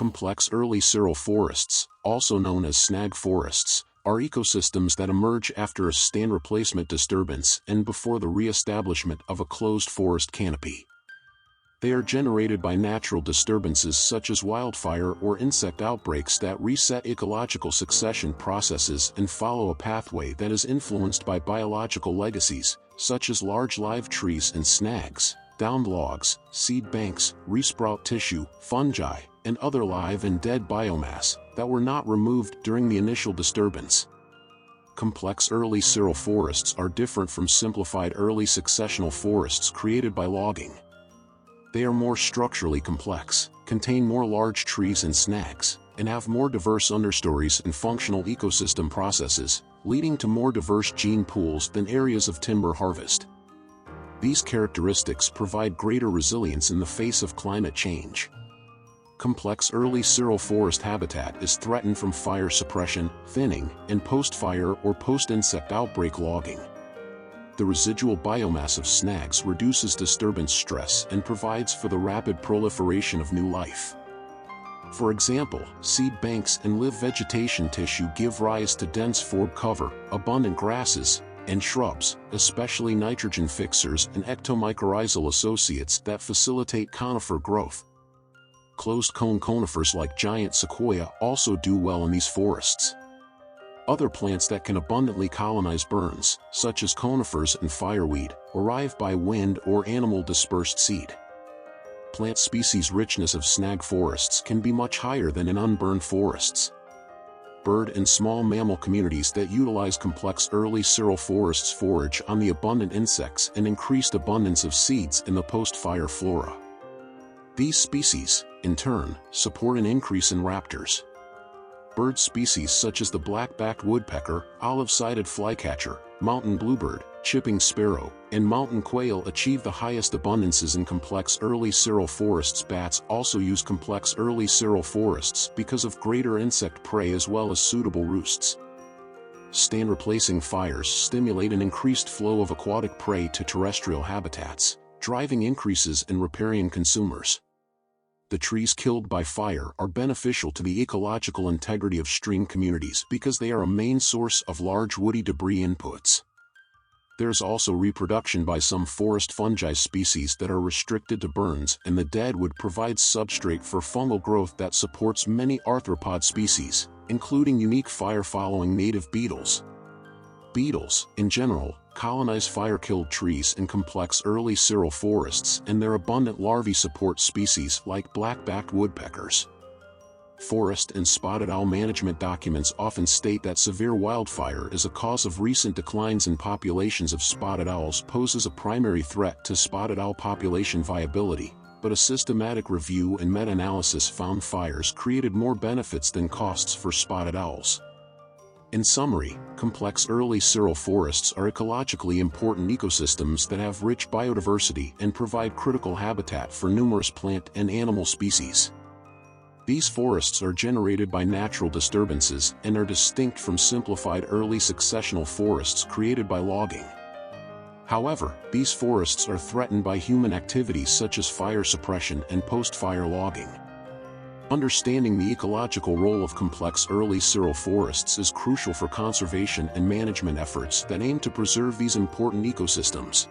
Complex early seral forests, also known as snag forests, are ecosystems that emerge after a stand replacement disturbance and before the re-establishment of a closed forest canopy. They are generated by natural disturbances such as wildfire or insect outbreaks that reset ecological succession processes and follow a pathway that is influenced by biological legacies, such as large live trees and snags, downed logs, seed banks, resprout tissue, fungi, and other live and dead biomass that were not removed during the initial disturbance. Complex early seral forests are different from simplified early successional forests created by logging. They are more structurally complex, contain more large trees and snags, and have more diverse understories and functional ecosystem processes, leading to more diverse gene pools than areas of timber harvest. These characteristics provide greater resilience in the face of climate change. Complex early seral forest habitat is threatened from fire suppression, thinning, and post-fire or post-insect outbreak logging. The residual biomass of snags reduces disturbance stress and provides for the rapid proliferation of new life. For example, seed banks and live vegetation tissue give rise to dense forb cover, abundant grasses, and shrubs, especially nitrogen fixers and ectomycorrhizal associates that facilitate conifer growth. Closed cone conifers like giant sequoia also do well in these forests. Other plants that can abundantly colonize burns, such as conifers and fireweed, arrive by wind or animal-dispersed seed. Plant species richness of snag forests can be much higher than in unburned forests. Bird and small mammal communities that utilize complex early seral forests forage on the abundant insects and increased abundance of seeds in the post-fire flora. These species, in turn, support an increase in raptors. Bird species such as the black-backed woodpecker, olive-sided flycatcher, mountain bluebird, chipping sparrow, and mountain quail achieve the highest abundances in complex early seral forests. Bats also use complex early seral forests because of greater insect prey as well as suitable roosts. Stand replacing fires stimulate an increased flow of aquatic prey to terrestrial habitats, driving increases in riparian consumers. The trees killed by fire are beneficial to the ecological integrity of stream communities because they are a main source of large woody debris inputs. There is also reproduction by some forest fungi species that are restricted to burns, and the deadwood provides substrate for fungal growth that supports many arthropod species, including unique fire-following native beetles. Beetles, in general, colonize fire-killed trees in complex early seral forests, and their abundant larvae support species like black-backed woodpeckers. Forest and spotted owl management documents often state that severe wildfire is a cause of recent declines in populations of spotted owls poses a primary threat to spotted owl population viability, but a systematic review and meta-analysis found fires created more benefits than costs for spotted owls. In summary, complex early seral forests are ecologically important ecosystems that have rich biodiversity and provide critical habitat for numerous plant and animal species. These forests are generated by natural disturbances and are distinct from simplified early successional forests created by logging. However, these forests are threatened by human activities such as fire suppression and post-fire logging. Understanding the ecological role of complex early seral forests is crucial for conservation and management efforts that aim to preserve these important ecosystems.